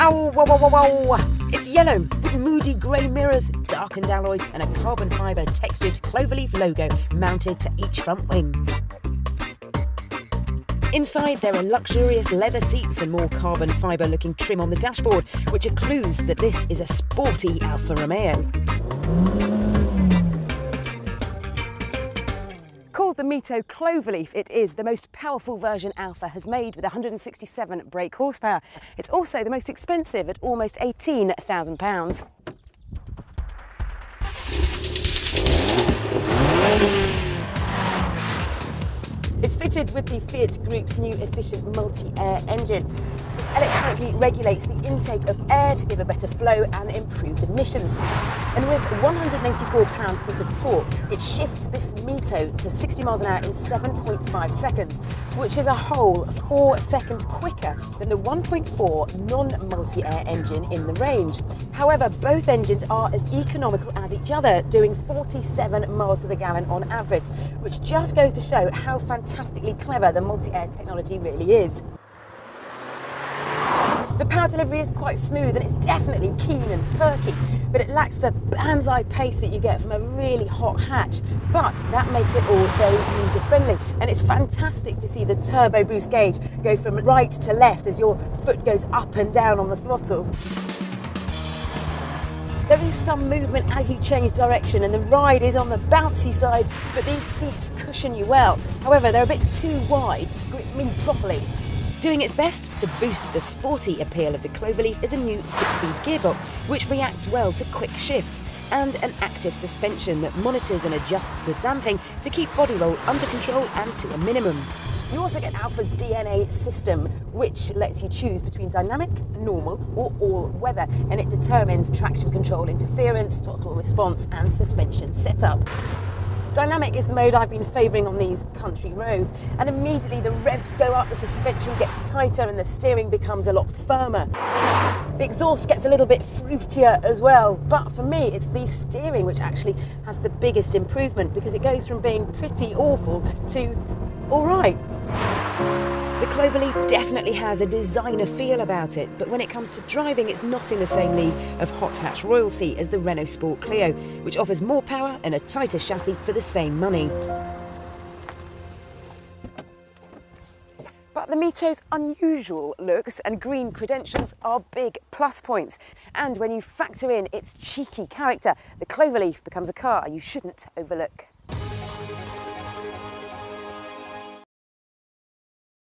Ow, wow, wow, wow, wow. It's yellow with moody grey mirrors, darkened alloys and a carbon fibre textured Cloverleaf logo mounted to each front wing. Inside there are luxurious leather seats and more carbon fibre looking trim on the dashboard, which are clues that this is a sporty Alfa Romeo. Called the MiTo Cloverleaf, it is the most powerful version Alfa has made with 167 brake horsepower. It's also the most expensive at almost £18,000. It's fitted with the Fiat Group's new efficient MultiAir engine, which electronically regulates the intake of air to give a better flow and improved emissions. And with 184 pound-foot of torque, it shifts this MiTo to 60 miles an hour in 7.5 seconds, which is a whole 4 seconds quicker than the 1.4 non-multi-air engine in the range. However, both engines are as economical as each other, doing 47 miles to the gallon on average, which just goes to show how fantastically clever the multi-air technology really is. The power delivery is quite smooth and it's definitely keen and perky, but it lacks the banzai pace that you get from a really hot hatch. But that makes it all very user-friendly, and it's fantastic to see the turbo boost gauge go from right to left as your foot goes up and down on the throttle. There is some movement as you change direction and the ride is on the bouncy side, but these seats cushion you well. However, they're a bit too wide to grip me properly. Doing its best to boost the sporty appeal of the Cloverleaf is a new 6-speed gearbox which reacts well to quick shifts, and an active suspension that monitors and adjusts the damping to keep body roll under control and to a minimum. You also get Alfa's DNA system, which lets you choose between dynamic, normal or all-weather, and it determines traction control interference, throttle response and suspension setup. Dynamic is the mode I've been favouring on these country roads, and immediately the revs go up, the suspension gets tighter and the steering becomes a lot firmer. The exhaust gets a little bit fruitier as well, but for me it's the steering which actually has the biggest improvement, because it goes from being pretty awful to alright. The Cloverleaf definitely has a designer feel about it, but when it comes to driving, it's not in the same league of hot hatch royalty as the Renault Sport Clio, which offers more power and a tighter chassis for the same money. But the MiTo's unusual looks and green credentials are big plus points. And when you factor in its cheeky character, the Cloverleaf becomes a car you shouldn't overlook.